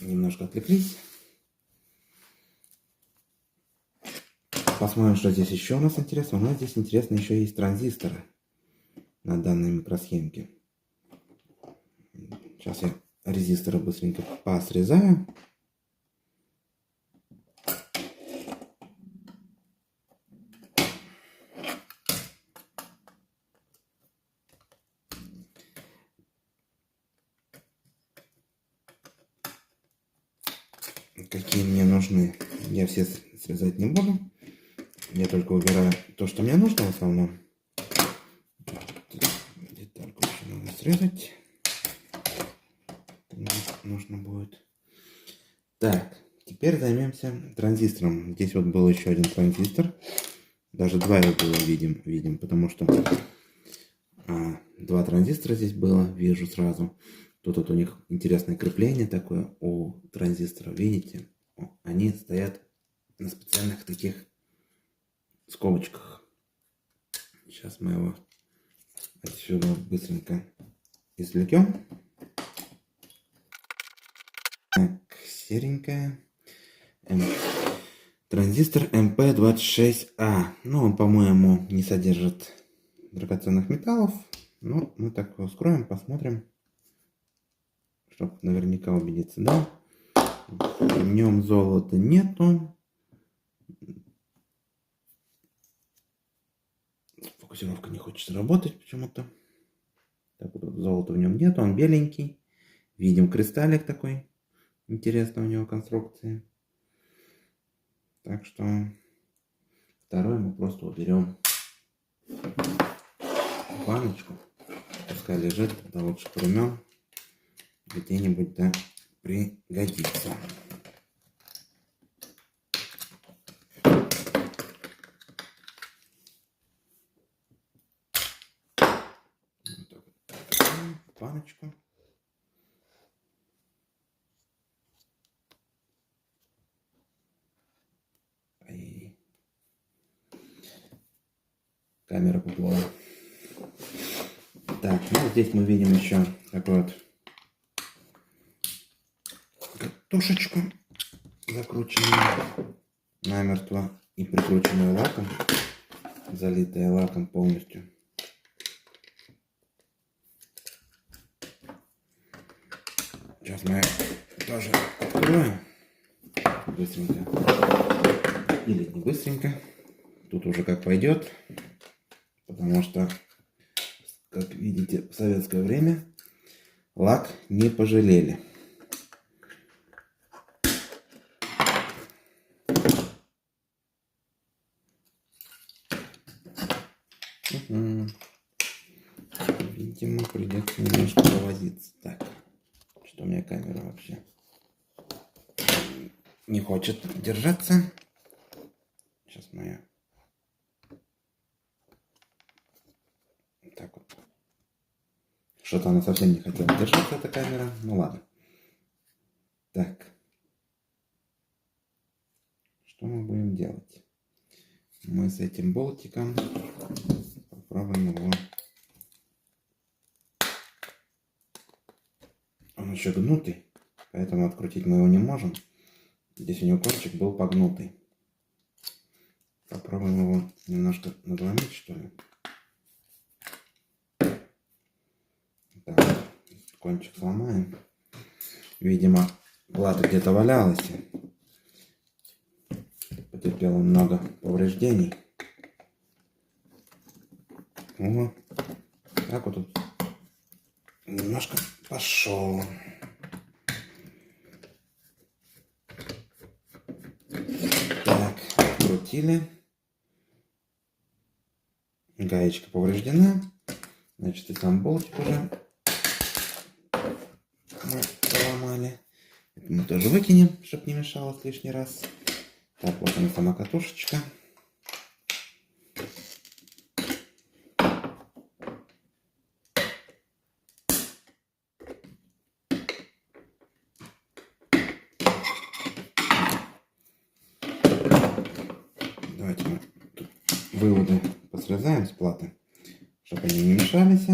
немножко отвлеклись. Посмотрим, что здесь еще у нас интересно. У нас здесь интересно еще есть транзисторы на данной микросхемке. Сейчас я резисторы быстренько посрезаю. Какие мне нужны, я все срезать не буду. Я только выбираю то, что мне нужно в основном. Детальку еще надо срезать. Нужно будет. Так, теперь займемся транзистором. Здесь вот был еще один транзистор. Даже два его было видим, потому что два транзистора здесь было, вижу сразу. Тут вот у них интересное крепление такое у транзистора, видите? Они стоят на специальных таких скобочках. Сейчас мы его отсюда быстренько извлекем. Так, серенькая. Транзистор MP26A. Ну, он, по-моему, не содержит драгоценных металлов. Но мы так его вскроем, посмотрим. Чтобы наверняка убедиться, да? В нем золота нету. Фокусировка не хочет работать почему-то. Так вот, золота в нем нету, он беленький. Видим кристаллик такой. Интересно у него конструкции. Так что второй мы просто уберем баночку. Пускай лежит до лучших времен. Где-нибудь да пригодится. Баночку. Камера поплыла. Так, ну здесь мы видим еще такой вот катушечку, закрученную намертво и прикрученную лаком, залитая лаком полностью. Сейчас мы тоже откроем быстренько. Или не быстренько. Тут уже как пойдет. Потому что, как видите, в советское время лак не пожалели. Видимо, придется немножко повозиться. Так, что у меня камера вообще не хочет держаться. Сейчас моя. Так вот. Что-то она совсем не хотела держаться, эта камера. Ну ладно. Так. Что мы будем делать? Мы с этим болтиком попробуем его. Он еще гнутый, поэтому открутить мы его не можем. Здесь у него кончик был погнутый. Попробуем его немножко надломить, что ли. Так, кончик сломаем. Видимо, плата где-то валялась. Потерпела много повреждений. О, так вот тут немножко пошел. Так, крутили. Гаечка повреждена. Значит, и сам болтик уже мы поломали. Это мы тоже выкинем, чтобы не мешалось лишний раз. Так, вот она сама катушечка. Давайте мы тут выводы посрезаем с платы, чтобы они не мешались.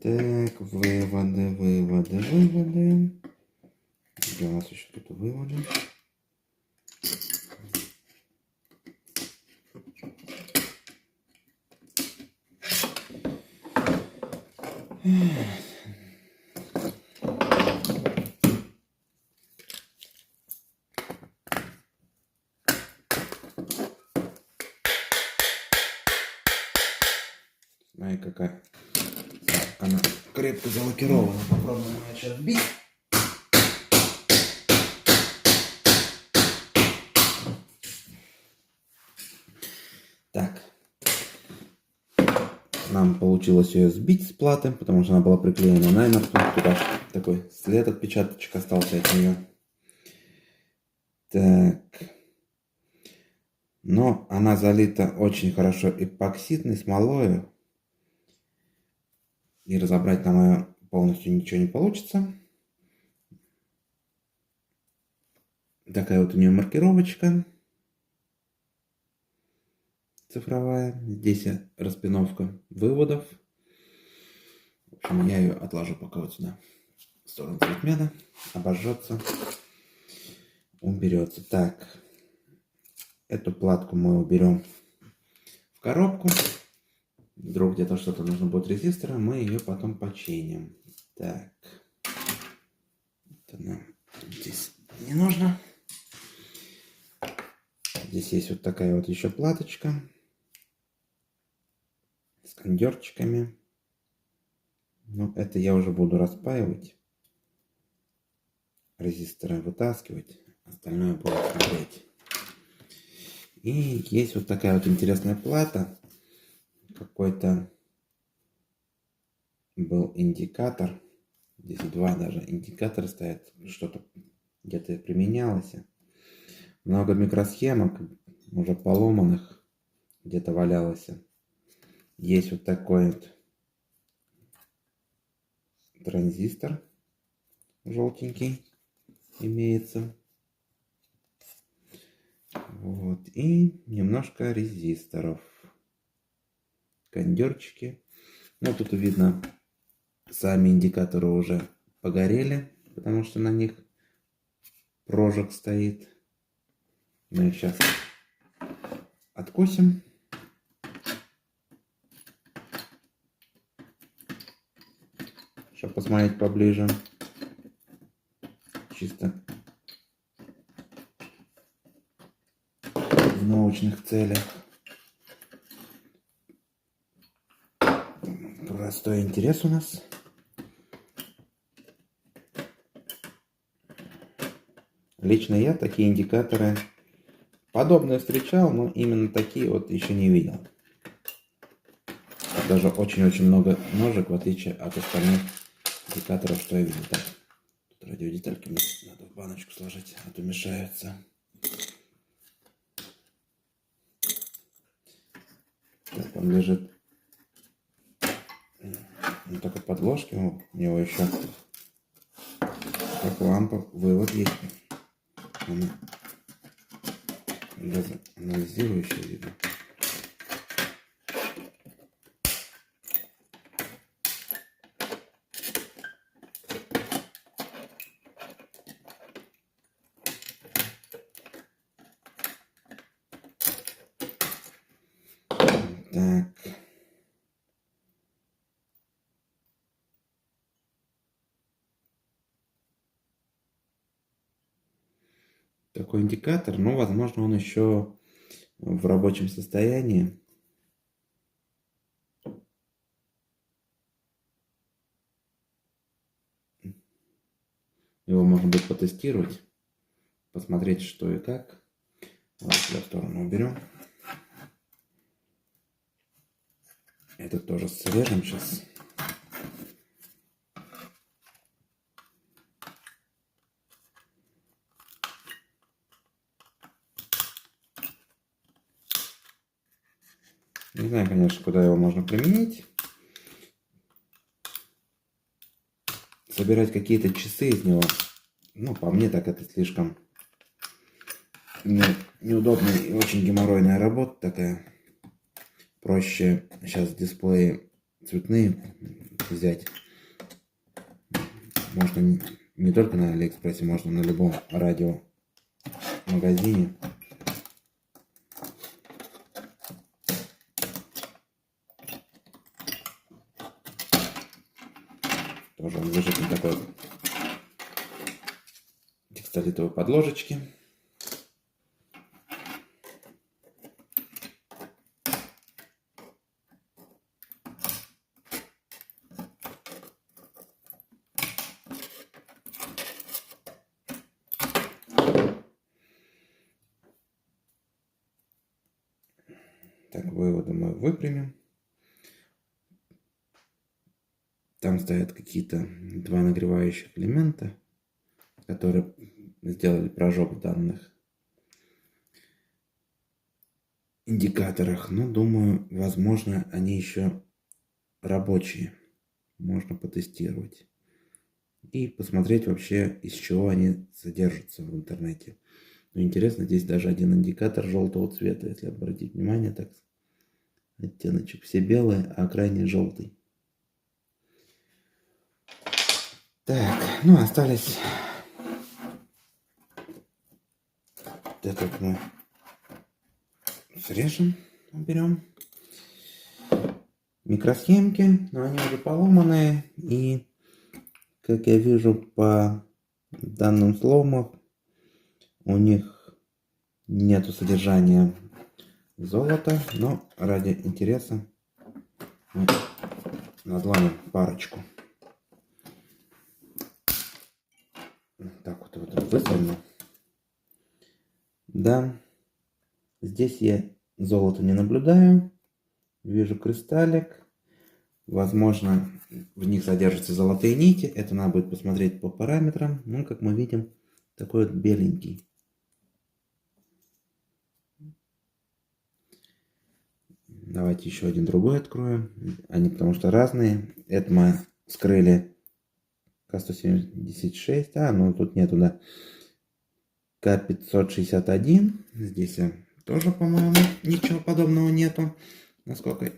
Так, выводы. Где у нас еще тут выводы? Смотри, какая она крепко залакирована. Попробуем ее сейчас бить. Так. Нам получилось ее сбить с платы, потому что она была приклеена намертво. Туда такой след отпечаточек остался от нее. Так. Но она залита очень хорошо эпоксидной смолой. И разобрать нам ее полностью ничего не получится. Такая вот у нее маркировочка цифровая. Здесь распиновка выводов. В общем, я ее отложу пока вот сюда, в сторону цветмеда. Обожжется, уберется. Так, эту платку мы уберем в коробку. Вдруг где-то что-то нужно будет резистора, мы ее потом починим. Так, это нам здесь не нужно. Здесь есть вот такая вот еще платочка с кондерчиками. Но это я уже буду распаивать, резисторы вытаскивать, остальное буду смотреть. И есть вот такая вот интересная плата. Какой-то был индикатор. Здесь два даже индикатора стоят. Что-то где-то применялось. Много микросхемок, уже поломанных, где-то валялось. Есть вот такой вот транзистор желтенький имеется. Вот. И немножко резисторов. Кондерчики. Ну, тут видно, сами индикаторы уже погорели, потому что на них прожиг стоит. Мы их сейчас откусим. Чтобы посмотреть поближе. Чисто в научных целях. Простой интерес у нас. Лично я такие индикаторы подобные встречал, но именно такие вот еще не видел. Даже очень-очень много ножек, в отличие от остальных индикаторов, что я видел. Так, тут радиодетальки мне надо в баночку сложить, а то мешаются. Так, он лежит. Ну, только подложки у него еще, как лампа, вывод есть. Она анализирующая, видно. Так. Такой индикатор, но, возможно, он еще в рабочем состоянии. Его можно будет потестировать, посмотреть, что и как. Вот сюда в сторону уберем. Этот тоже срежем сейчас. Не знаю, конечно, куда его можно применить. Собирать какие-то часы из него, ну, по мне, так это слишком неудобная и очень геморройная работа такая. Проще сейчас дисплеи цветные взять. Можно не только на Алиэкспрессе, можно на любом радиомагазине. Тоже он лежит на такой текстолитовой подложечке. Так, выводы мы выпрямим. Там стоят какие-то два нагревающих элемента, которые сделали прожог в данных индикаторах. Но, думаю, возможно, они еще рабочие. Можно потестировать. И посмотреть вообще, из чего они содержатся в интернете. Но интересно, здесь даже один индикатор желтого цвета, если обратить внимание, так оттеночек все белые, а крайний желтый. Так, ну остались. Вот этот мы срежем, уберем. Микросхемки, но они уже поломанные. И, как я вижу по данным сломов, у них нету содержания золота, но ради интереса мы надломим парочку. Так вот выставлю. Да, здесь я золото не наблюдаю. Вижу кристаллик. Возможно, в них содержатся золотые нити. Это надо будет посмотреть по параметрам. Ну, как мы видим, такой вот беленький. Давайте еще один другой откроем. Они потому что разные. Это мы скрыли К176. Ну тут нету, да. К561. Здесь тоже, по-моему, ничего подобного нету. Насколько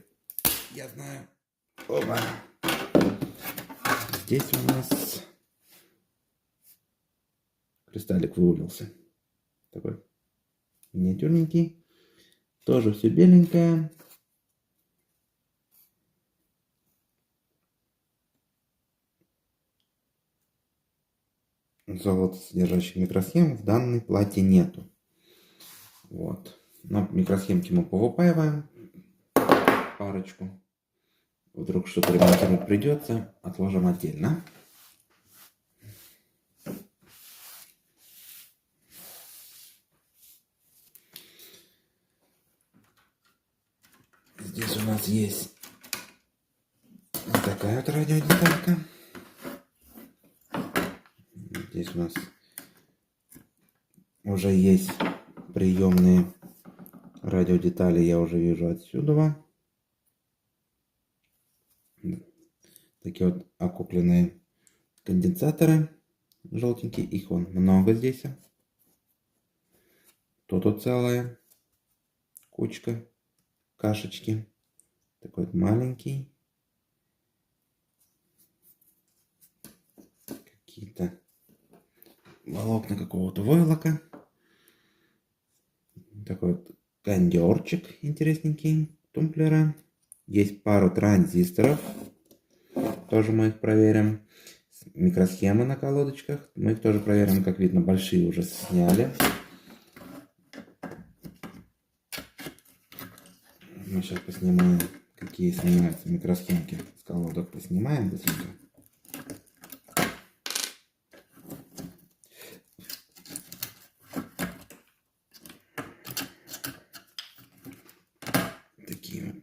я знаю. Опа. Здесь у нас кристаллик вывалился. Такой миниатюрненький. Тоже все беленькое. Золото, содержащих микросхем, в данной плате нету. Вот. Но микросхемки мы повыпаиваем. Парочку. Вдруг что-то ремонтировать придется. Отложим отдельно. Здесь у нас есть вот такая вот радиодеталька. Здесь у нас уже есть приемные радиодетали, я уже вижу отсюда. Такие вот окупленные конденсаторы желтенькие, их вон много здесь. Тут целая кучка, кашечки. Такой вот маленький. Какие-то волокна какого-то войлока. Такой вот кондерчик интересненький, тумблера. Есть пару транзисторов. Тоже мы их проверим. Микросхемы на колодочках. Мы их тоже проверим. Как видно, большие уже сняли. Мы сейчас поснимаем, какие снимаются микросхемки с колодок. Поснимаем быстренько. Такие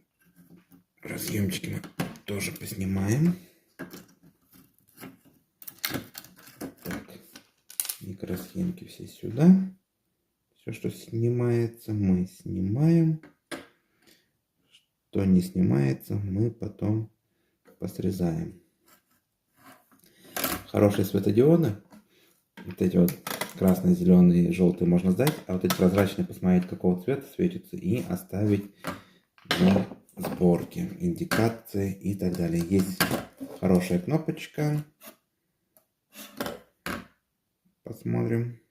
разъемчики мы тоже поснимаем. Так, микросхемки все сюда. Все, что снимается, мы снимаем. Что не снимается, мы потом посрезаем. Хорошие светодиоды. Вот эти вот красные, зеленые, желтые можно сдать. А вот эти прозрачные посмотреть, какого цвета светятся. И оставить для сборки, индикации и так далее. Есть хорошая кнопочка. Посмотрим.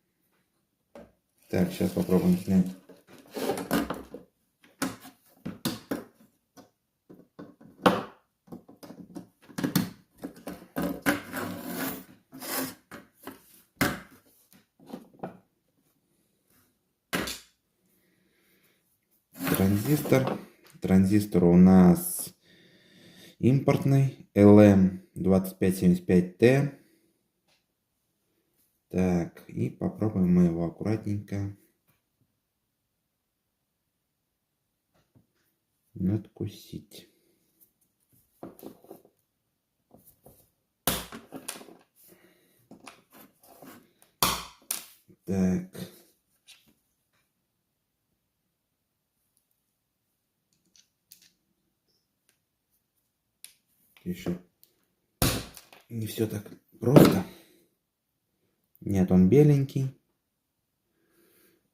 Так, сейчас попробуем снять. Транзистор у нас импортный LM2575T. Так, и попробуем мы его аккуратненько надкусить. Так. Еще не все так просто. Нет, он беленький.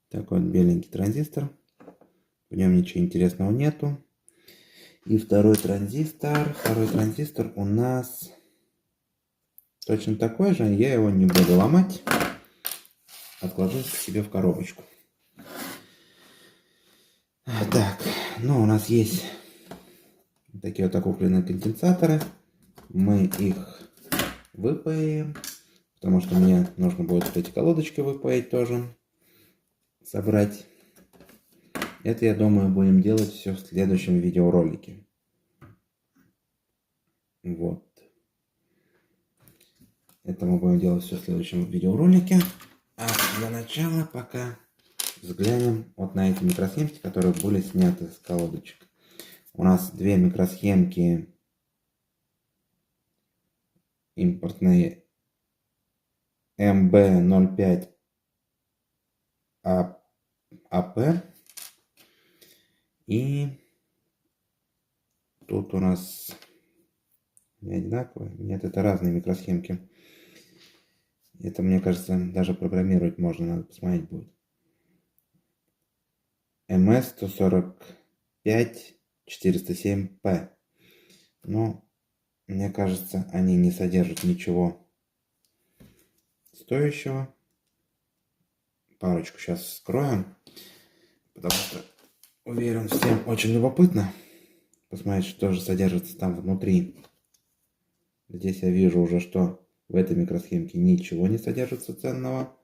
Такой вот беленький транзистор. В нем ничего интересного нету. И второй транзистор у нас точно такой же. Я его не буду ломать. Отложу к себе в коробочку. Так, ну у нас есть такие вот окупленные конденсаторы. Мы их выпаем, потому что мне нужно будет эти колодочки выпаять тоже, собрать. Это, я думаю, будем делать все в следующем видеоролике. Вот. Это мы будем делать все в следующем видеоролике. А для начала пока взглянем вот на эти микросхемки, которые были сняты с колодочек. У нас две микросхемки импортные MB05 AP. И тут у нас не одинаковые. Нет, это разные микросхемки. Это, мне кажется, даже программировать можно, надо посмотреть будет. MS145407P. Но, мне кажется, они не содержат ничего стоящего. Парочку сейчас вскроем, потому что, уверен, всем очень любопытно посмотреть, что же содержится там внутри. Здесь я вижу уже, что в этой микросхемке ничего не содержится ценного.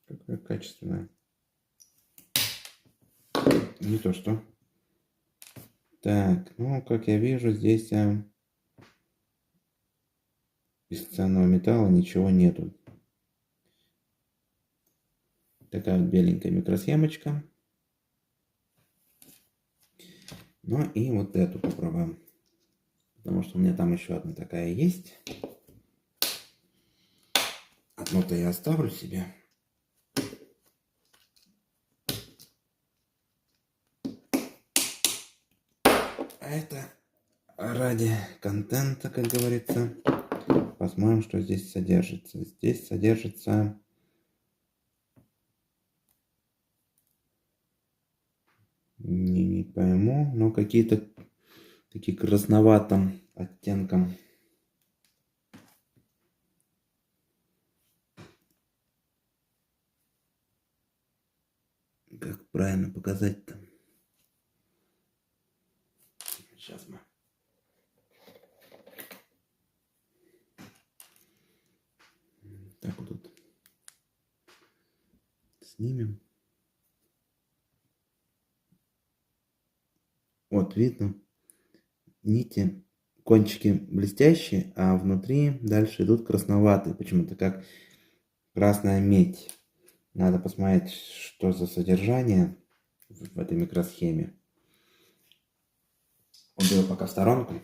Какая качественная. Не то что. Так, ну, как я вижу, здесь из ценного металла ничего нету. Такая вот беленькая микросхемочка. Ну и вот эту попробуем. Потому что у меня там еще одна такая есть. Одну-то я оставлю себе. А это ради контента, как говорится. Посмотрим, что здесь содержится. Здесь содержится не пойму, но какие-то такие красноватым оттенком. Как правильно показать-то? Сейчас мы. Так вот тут снимем. Вот видно, нити, кончики блестящие, а внутри дальше идут красноватые, почему-то как красная медь. Надо посмотреть, что за содержание в этой микросхеме. Уберу пока в сторонку.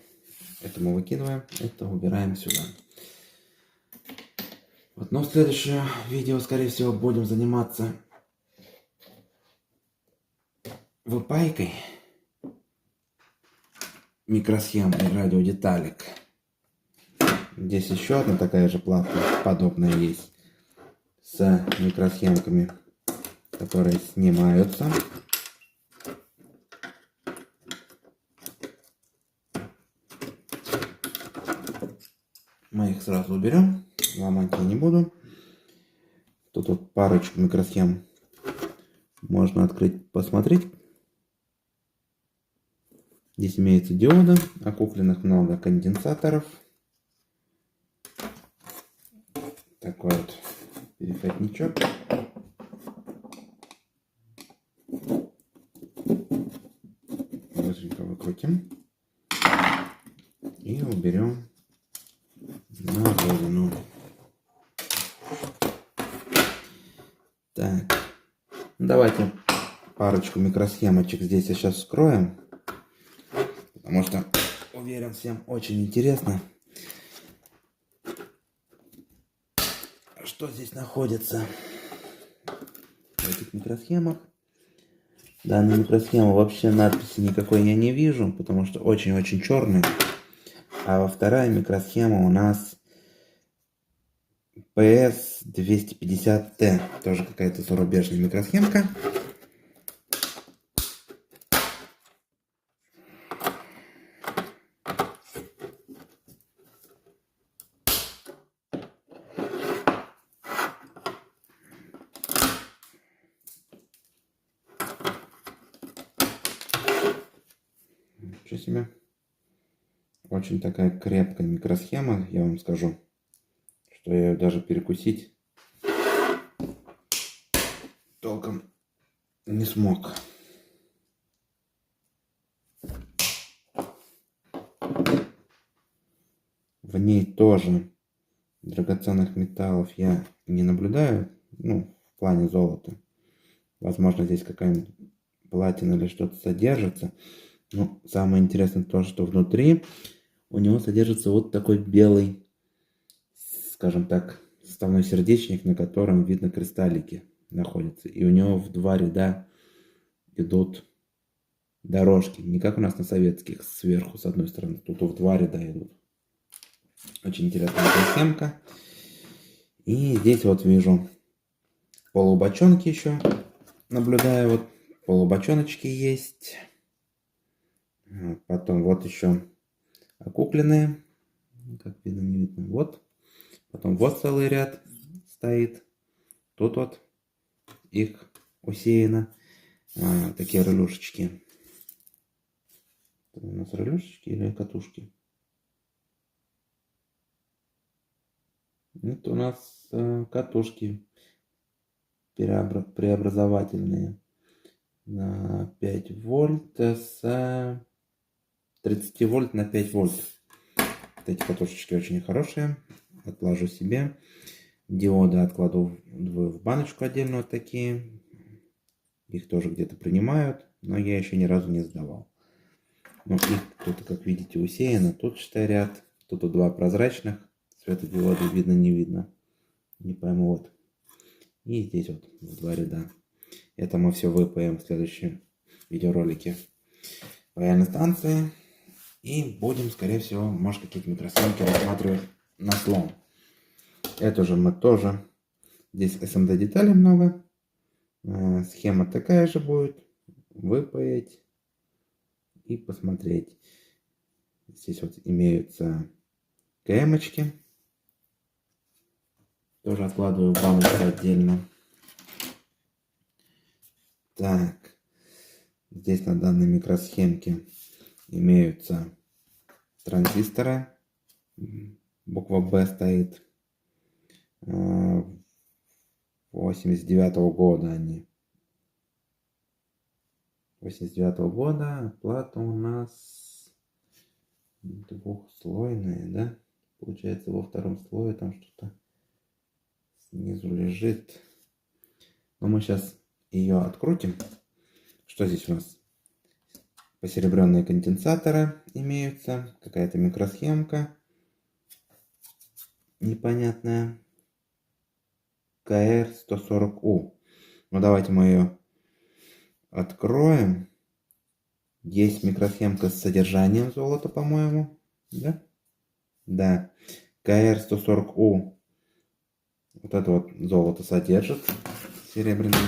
Это мы выкидываем, это убираем сюда. Вот, но в следующем видео, скорее всего, будем заниматься выпайкой микросхем и радиодеталек. Здесь еще одна такая же платка подобная есть с микросхемками, которые снимаются. мы их сразу уберем. Ломать я не буду. Тут вот парочку микросхем можно открыть, посмотреть. Здесь имеются диоды, окупленных много конденсаторов. Такой вот переходничок. Быстренько выкрутим. И уберем на родину. Так, давайте парочку микросхемочек здесь я сейчас вскроем. Потому что, уверен, всем очень интересно, что здесь находится в этих микросхемах. Данная микросхема вообще надписи никакой я не вижу, потому что очень-очень черный. А вторая микросхема у нас PS250T. Тоже какая-то зарубежная микросхемка. Ничего себе. Очень такая крепкая микросхема, я вам скажу, что я ее даже перекусить толком не смог. В ней тоже драгоценных металлов я не наблюдаю, ну, в плане золота. Возможно, здесь какая-нибудь платина или что-то содержится. Но самое интересное то, что внутри у него содержится вот такой белый, скажем так, составной сердечник, на котором видно кристаллики находятся. И у него в 2 ряда идут дорожки. Не как у нас на советских, сверху с одной стороны. Тут в 2 ряда идут. Очень интересная схемка. И здесь вот вижу полубочонки еще. Наблюдаю, вот полубочоночки есть. Потом вот еще окупленные. Как видно, не видно. Вот. Потом вот целый ряд стоит. Тут вот их усеяно. Такие релюшечки. Это у нас релюшечки или катушки? Это у нас катушки преобразовательные на 5 вольт с 30 вольт на 5 вольт. Вот эти катушечки очень хорошие. Отложу себе. Диоды откладу в баночку отдельно вот такие. Их тоже где-то принимают, но я еще ни разу не сдавал. Ну, их тут, как видите, усеяно. Тут, считай, ряд. Тут 2 прозрачных. Светодиоды видно, не видно. Не пойму, вот. И здесь вот в 2 ряда. Это мы все выпаем в следующем видеоролике паяльной станции. И будем, скорее всего, может, какие-то микросхемки рассматривать на слом. Это же мы тоже. Здесь SMD деталей много. Схема такая же будет. Выпаять и посмотреть. Здесь вот имеются КМочки. Тоже откладываю в баночку отдельно. Так. Здесь на данной микросхемке имеются транзисторы. Буква B стоит. 89-го года они. 89-го года. Плата у нас двухслойная, да? Получается, во втором слое там что-то снизу лежит. Но мы сейчас ее открутим. Что здесь у нас? Посеребренные конденсаторы имеются. Какая-то микросхемка непонятная. КР-140У. Ну, давайте мы ее откроем. Есть микросхемка с содержанием золота, по-моему. Да? Да. КР-140У. Вот это вот золото содержит. Серебряное.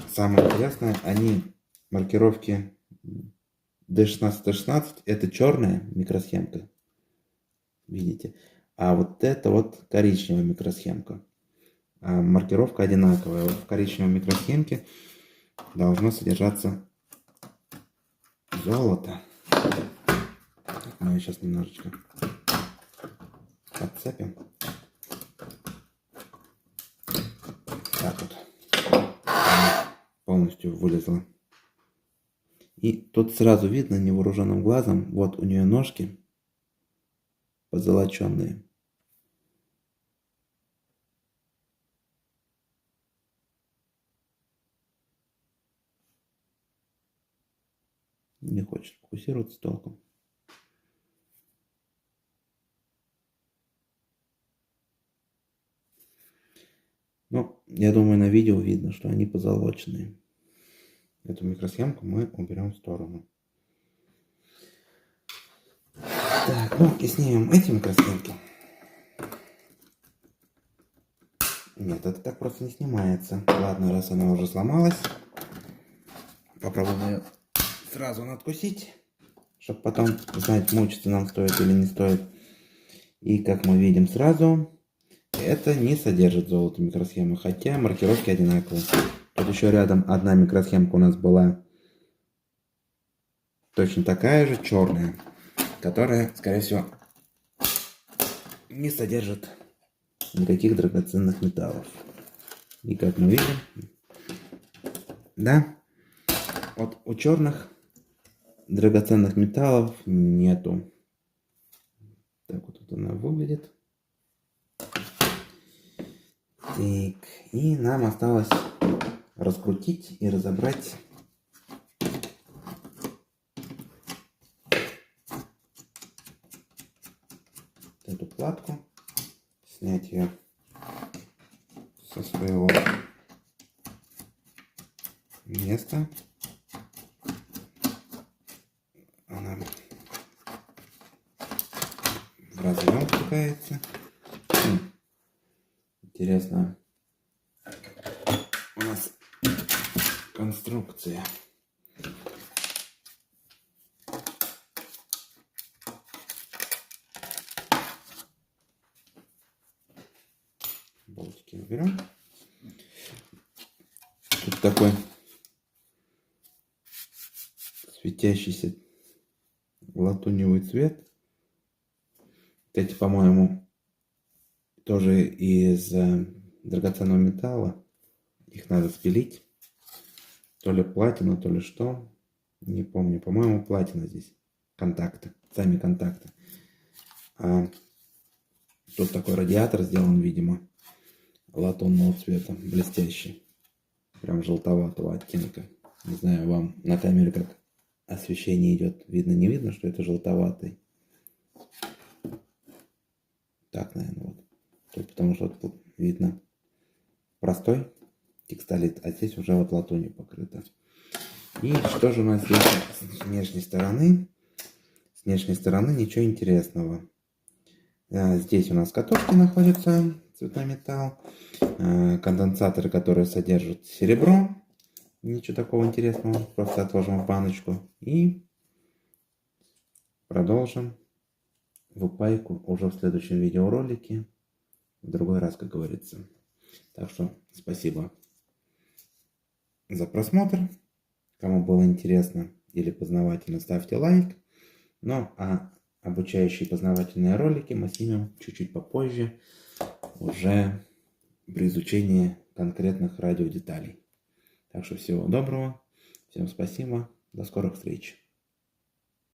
Самое интересное, они маркировки D16, D16. Это черная микросхемка. видите. А вот это вот коричневая микросхемка. А маркировка одинаковая. Вот в коричневой микросхемке должно содержаться золото. Мы ее сейчас немножечко подцепим. Так вот. Полностью вылезла. И тут сразу видно невооруженным глазом, вот у нее ножки позолоченные. Не хочет фокусироваться толком. Но я думаю, на видео видно, что они позолоченные. Эту микросхемку мы уберем в сторону. Так, ну и снимем эти микросхемки. Нет, это так просто не снимается. Ладно, раз она уже сломалась, попробуем ее сразу надкусить, чтобы потом знать, мучиться нам стоит или не стоит. И как мы видим сразу, это не содержит золото микросхемы, хотя маркировки одинаковые. Тут еще рядом одна микросхемка у нас была точно такая же, черная, которая, скорее всего, не содержит никаких драгоценных металлов. И как мы видим, да, вот у черных драгоценных металлов нету. Так вот тут она выглядит. Так, и нам осталось раскрутить и разобрать эту платку, снять ее со своего места. Она в разъем втыкается. Интересно, у нас конструкция. Болтики уберем. Тут такой светящийся латуневый цвет. Эти, по-моему, тоже из драгоценного металла. Их надо спилить. То ли платина, то ли что. Не помню. По-моему, платина здесь. Контакты. Сами контакты. Тут такой радиатор сделан, видимо, латунного цвета. Блестящий. Прям желтоватого оттенка. Не знаю, вам на камере как освещение идет. Видно, не видно, что это желтоватый. Так, наверное, вот. Тут потому что тут видно простой текстолит, а здесь уже вот латунью покрыто. И что же у нас здесь с внешней стороны? С внешней стороны ничего интересного. Здесь у нас катушки находятся, цветной металл, конденсаторы, которые содержат серебро. Ничего такого интересного, просто отложим в баночку и продолжим выпайку уже в следующем видеоролике, в другой раз, как говорится. Так что спасибо за просмотр. Кому было интересно или познавательно, ставьте лайк. Ну а обучающие познавательные ролики мы снимем чуть-чуть попозже, уже при изучении конкретных радиодеталей. Так что всего доброго, всем спасибо, до скорых встреч.